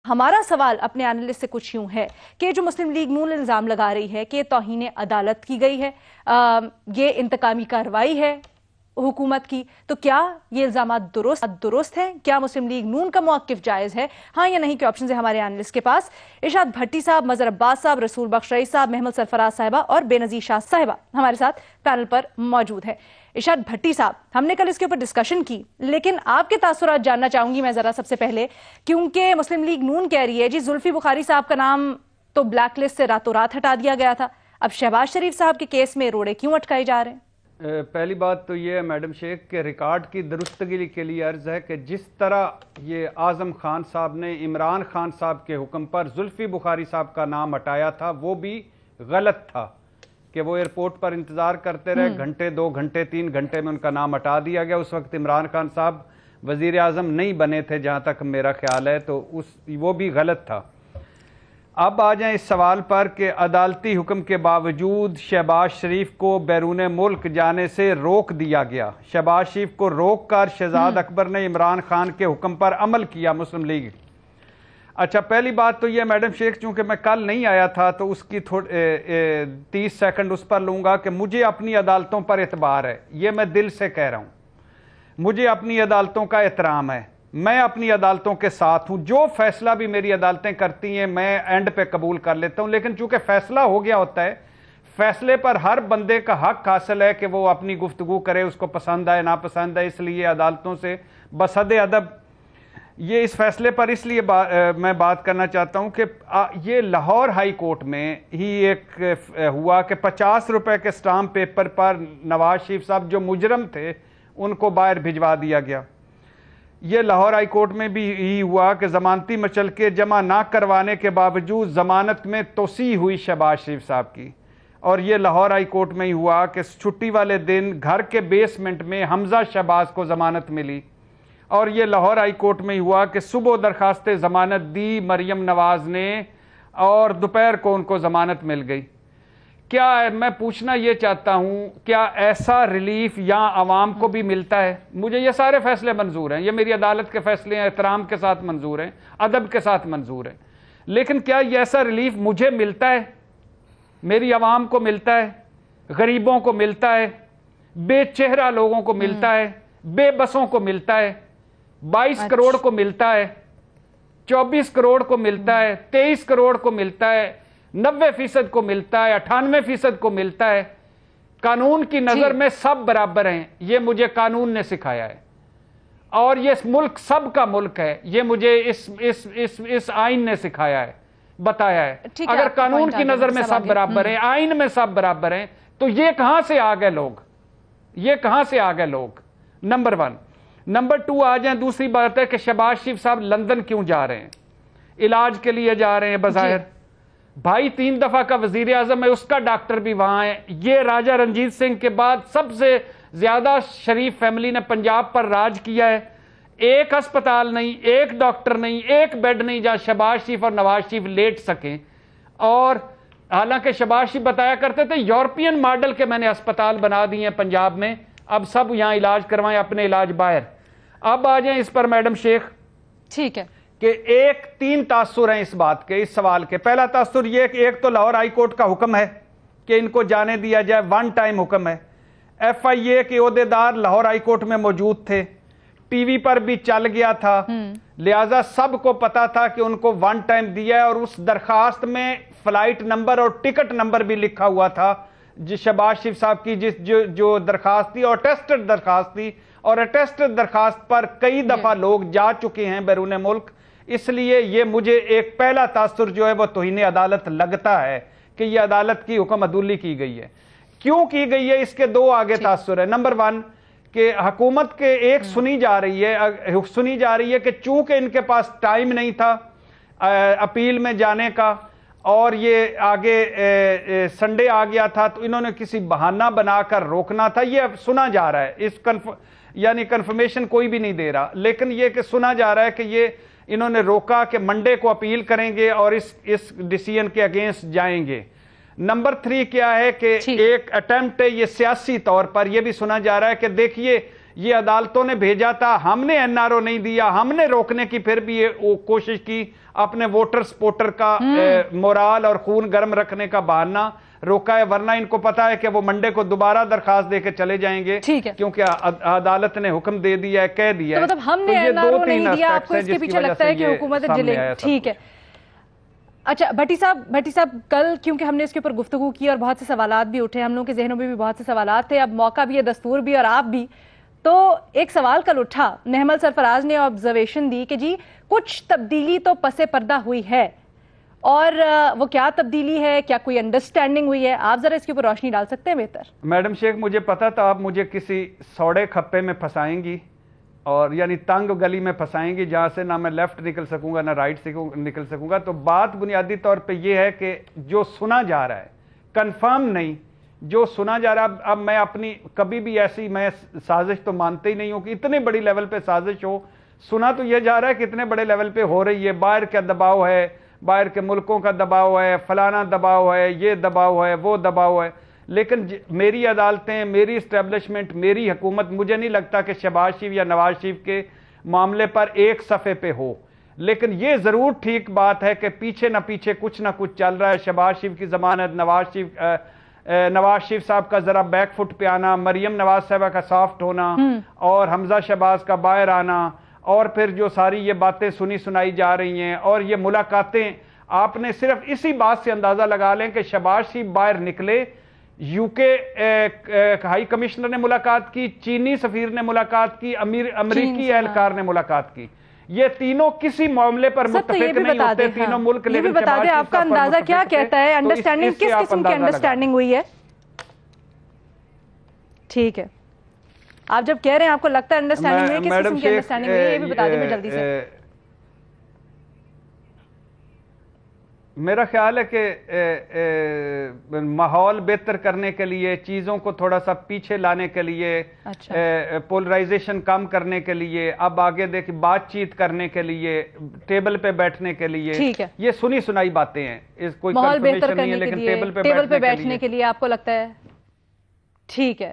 ہمارا سوال اپنے اینالسٹ سے کچھ یوں ہے کہ جو مسلم لیگ نون الزام لگا رہی ہے کہ توہین عدالت کی گئی ہے، یہ انتقامی کارروائی ہے حکومت کی، تو کیا یہ الزامات درست ہیں؟ کیا مسلم لیگ نون کا موقف جائز ہے؟ ہاں یا نہیں کے آپشنز ہیں ہمارے اینالسٹ کے پاس۔ ارشاد بھٹی صاحب، مظہر عباس صاحب، رسول بخش رئی صاحب، محمد سرفراز صاحبہ اور بے نظیر شاہ صاحبہ ہمارے ساتھ پینل پر موجود ہیں۔ ارشاد بھٹی صاحب، ہم نے کل اس کے اوپر ڈسکشن کی، لیکن آپ کے تاثرات جاننا چاہوں گی میں ذرا سب سے پہلے، کیونکہ مسلم لیگ نون کہہ رہی ہے جی زلفی بخاری صاحب کا نام تو بلیک لسٹ سے راتوں رات ہٹا دیا گیا تھا، اب شہباز شریف صاحب کے کیس میں روڑے کیوں اٹکائے جا رہے ہیں؟ پہلی بات تو یہ ہے میڈم شیخ کہ ریکارڈ کی درستگی کے لیے عرض ہے کہ جس طرح یہ اعظم خان صاحب نے عمران خان صاحب کے حکم پر زلفی بخاری صاحب کا نام ہٹایا تھا، وہ بھی غلط تھا کہ وہ ایئرپورٹ پر انتظار کرتے رہے، گھنٹے 2 گھنٹے 3 گھنٹے میں ان کا نام ہٹا دیا گیا۔ اس وقت عمران خان صاحب وزیر اعظم نہیں بنے تھے جہاں تک میرا خیال ہے، تو وہ بھی غلط تھا۔ اب آ جائیں اس سوال پر کہ عدالتی حکم کے باوجود شہباز شریف کو بیرون ملک جانے سے روک دیا گیا۔ شہباز شریف کو روک کر شہزاد اکبر نے عمران خان کے حکم پر عمل کیا مسلم لیگ۔ اچھا، پہلی بات تو یہ میڈم شیخ، چونکہ میں کل نہیں آیا تھا تو اس کی 30 سیکنڈ اس پر لوں گا کہ مجھے اپنی عدالتوں پر اعتبار ہے، یہ میں دل سے کہہ رہا ہوں۔ مجھے اپنی عدالتوں کا احترام ہے، میں اپنی عدالتوں کے ساتھ ہوں، جو فیصلہ بھی میری عدالتیں کرتی ہیں میں اینڈ پہ قبول کر لیتا ہوں، لیکن چونکہ فیصلہ ہو گیا ہوتا ہے، فیصلے پر ہر بندے کا حق حاصل ہے کہ وہ اپنی گفتگو کرے، اس کو پسند آئے ناپسند ہے، اس لیے عدالتوں سے بحد ادب یہ اس فیصلے پر اس لیے میں بات کرنا چاہتا ہوں کہ یہ لاہور ہائی کورٹ میں ہی ایک ہوا کہ 50 روپے کے سٹامپ پیپر پر نواز شریف صاحب جو مجرم تھے ان کو باہر بھجوا دیا گیا۔ یہ لاہور ہائی کورٹ میں بھی ہی ہوا کہ ضمانتی مچلکے جمع نہ کروانے کے باوجود ضمانت میں توسیع ہوئی شہباز شریف صاحب کی، اور یہ لاہور ہائی کورٹ میں ہی ہوا کہ چھٹی والے دن گھر کے بیسمنٹ میں حمزہ شہباز کو ضمانت ملی، اور یہ لاہور ہائی کورٹ میں ہی ہوا کہ صبح درخواست ضمانت دی مریم نواز نے اور دوپہر کو ان کو ضمانت مل گئی۔ کیا میں پوچھنا یہ چاہتا ہوں، کیا ایسا ریلیف یہاں عوام کو بھی ملتا ہے؟ مجھے یہ سارے فیصلے منظور ہیں، یہ میری عدالت کے فیصلے ہیں، احترام کے ساتھ منظور ہیں، ادب کے ساتھ منظور ہیں، لیکن کیا یہ ایسا ریلیف مجھے ملتا ہے، میری عوام کو ملتا ہے، غریبوں کو ملتا ہے، بے چہرہ لوگوں کو ملتا ہے، بے بسوں کو ملتا ہے، 22 کروڑ کو ملتا ہے، 24 کروڑ کو ملتا ہے، 23 کروڑ کو ملتا ہے، 90% کو ملتا ہے، 98% کو ملتا ہے؟ قانون کی نظر میں سب برابر ہیں، یہ مجھے قانون نے سکھایا ہے، اور یہ ملک سب کا ملک ہے، یہ مجھے اس آئین نے سکھایا ہے، بتایا ہے۔ اگر قانون کی نظر میں سب برابر ہیں، آئین میں سب برابر ہیں، تو یہ کہاں سے آ گئے لوگ؟ یہ کہاں سے آ گئے لوگ؟ نمبر 1۔ نمبر 2 آ جائیں، دوسری بات ہے کہ شہباز شریف صاحب لندن کیوں جا رہے ہیں؟ علاج کے لیے جا رہے ہیں بظاہر، بھائی 3 دفعہ کا وزیر اعظم ہے، اس کا ڈاکٹر بھی وہاں ہے۔ یہ راجہ رنجیت سنگھ کے بعد سب سے زیادہ شریف فیملی نے پنجاب پر راج کیا ہے، ایک ہسپتال نہیں، ایک ڈاکٹر نہیں، ایک بیڈ نہیں جہاں شہباز شریف اور نواز شریف لیٹ سکیں، اور حالانکہ شہباز شریف بتایا کرتے تھے یورپین ماڈل کے میں نے ہسپتال بنا دیے ہیں پنجاب میں، اب سب یہاں علاج کروائیں، اپنے علاج باہر۔ اب آ جائیں اس پر میڈم شیخ، ٹھیک ہے، کہ 3 تاثر ہیں اس بات کے، اس سوال کے۔ پہلا تاثر یہ کہ ایک تو لاہور ہائی کورٹ کا حکم ہے کہ ان کو جانے دیا جائے، 1 ٹائم حکم ہے۔ FIA کے عہدیدار لاہور ہائی کورٹ میں موجود تھے، ٹی وی پر بھی چل گیا تھا، لہٰذا سب کو پتا تھا کہ ان کو 1 ٹائم دیا ہے، اور اس درخواست میں فلائٹ نمبر اور ٹکٹ نمبر بھی لکھا ہوا تھا شہباز شریف صاحب کی جو درخواست تھی، اور اٹیسٹڈ درخواست تھی، اور اٹیسٹڈ درخواست پر کئی دفعہ لوگ جا چکے ہیں بیرون ملک۔ اس لیے یہ مجھے ایک پہلا تاثر جو ہے وہ توہین عدالت لگتا ہے کہ یہ عدالت کی حکم عدولی کی گئی ہے۔ کیوں کی گئی ہے؟ اس کے 2 آگے تاثر ہے۔ نمبر 1 کہ حکومت کے ایک سنی جا رہی ہے کہ چونکہ ان کے پاس ٹائم نہیں تھا اپیل میں جانے کا، اور یہ آگے سنڈے آ گیا تھا، تو انہوں نے کسی بہانہ بنا کر روکنا تھا، یہ سنا جا رہا ہے، یعنی کنفرمیشن کوئی بھی نہیں دے رہا، لیکن یہ کہ سنا جا رہا ہے کہ یہ انہوں نے روکا کہ منڈے کو اپیل کریں گے اور اس ڈیسیژن کے اگینسٹ جائیں گے۔ نمبر 3 کیا ہے کہ ایک اٹیمپٹ ہے یہ سیاسی طور پر، یہ بھی سنا جا رہا ہے کہ دیکھیے یہ عدالتوں نے بھیجا تھا، ہم نے NRO نہیں دیا، ہم نے روکنے کی پھر بھی کوشش کی، اپنے ووٹر سپورٹر کا مورال اور خون گرم رکھنے کا بہانہ روکا ہے، ورنہ ان کو پتا ہے کہ وہ منڈے کو دوبارہ درخواست دے کے چلے جائیں گے، کیونکہ عدالت نے حکم دے دیا ہے، کہہ دیا ہے۔ مطلب ہم نے NRO نہیں دیا، آپ کو اس کے پیچھے لگتا ہے کہ حکومت ڈیلے، ٹھیک ہے۔ اچھا بھٹی صاحب کل کیونکہ ہم نے اس کے اوپر گفتگو کی اور بہت سے سوالات بھی اٹھے، ہم لوگوں کے ذہنوں میں بھی بہت سے سوالات تھے، اب موقع بھی ہے، دستور بھی اور آپ بھی، تو ایک سوال کل اٹھا، نحمل سرفراز نے آبزرویشن دی کہ جی کچھ تبدیلی تو پس پردہ ہوئی ہے، اور وہ کیا تبدیلی ہے، کیا کوئی انڈرسٹینڈنگ ہوئی ہے، آپ ذرا اس کے اوپر روشنی ڈال سکتے ہیں بہتر؟ میڈم شیخ مجھے پتا تھا آپ مجھے کسی سوڑے کھپے میں پھنسائیں گی، اور یعنی تنگ گلی میں پھنسائیں گی جہاں سے نہ میں لیفٹ نکل سکوں گا نہ رائٹ نکل سکوں گا۔ تو بات بنیادی طور پہ یہ ہے کہ جو سنا جا رہا ہے، کنفرم نہیں، جو سنا جا رہا ہے، اب میں اپنی کبھی بھی ایسی میں سازش تو مانتے ہی نہیں ہوں کہ اتنے بڑی لیول پہ سازش ہو، سنا تو یہ جا رہا ہے کہ اتنے بڑے لیول پہ ہو رہی ہے، باہر کا دباؤ ہے، باہر کے ملکوں کا دباؤ ہے، فلانا دباؤ ہے، یہ دباؤ ہے، وہ دباؤ ہے، لیکن میری عدالتیں، میری اسٹیبلشمنٹ، میری حکومت، مجھے نہیں لگتا کہ شہباز شریف یا نواز شریف کے معاملے پر ایک صفحے پہ ہو، لیکن یہ ضرور ٹھیک بات ہے کہ پیچھے نہ پیچھے کچھ نہ کچھ چل رہا ہے۔ شہباز شریف کی ضمانت، نواز شریف صاحب کا ذرا بیک فٹ پہ آنا، مریم نواز صاحبہ کا سافٹ ہونا، اور حمزہ شہباز کا باہر آنا، اور پھر جو ساری یہ باتیں سنائی جا رہی ہیں، اور یہ ملاقاتیں، آپ نے صرف اسی بات سے اندازہ لگا لیں کہ شہباز شریف باہر نکلے، یو کے ہائی کمشنر نے ملاقات کی، چینی سفیر نے ملاقات کی، امریکی اہلکار نے ملاقات کی، یہ تینوں کسی معاملے پر متفق نہیں ہوتے تینوں ملک، لیکن بتا دیں آپ کا اندازہ کیا کہتا ہے، انڈرسٹینڈنگ کس قسم کی انڈرسٹینڈنگ ہوئی ہے؟ ٹھیک ہے، آپ جب کہہ رہے ہیں آپ کو لگتا ہے انڈرسٹینڈنگ ہوئی، کس قسم کی انڈرسٹینڈنگ ہوئی ہے یہ بھی بتا دیں جلدی سے۔ میرا خیال ہے کہ ماحول بہتر کرنے کے لیے، چیزوں کو تھوڑا سا پیچھے لانے کے لیے، پولرائزیشن کم کرنے کے لیے، اب آگے دیکھ بات چیت کرنے کے لیے، ٹیبل پہ بیٹھنے کے لیے، یہ سنائی باتیں ہیں، اس کوئی ماحول بہتر کنفرمیشن نہیں ہے، لیکن ٹیبل پہ بیٹھنے کے لیے آپ کو لگتا ہے ٹھیک ہے۔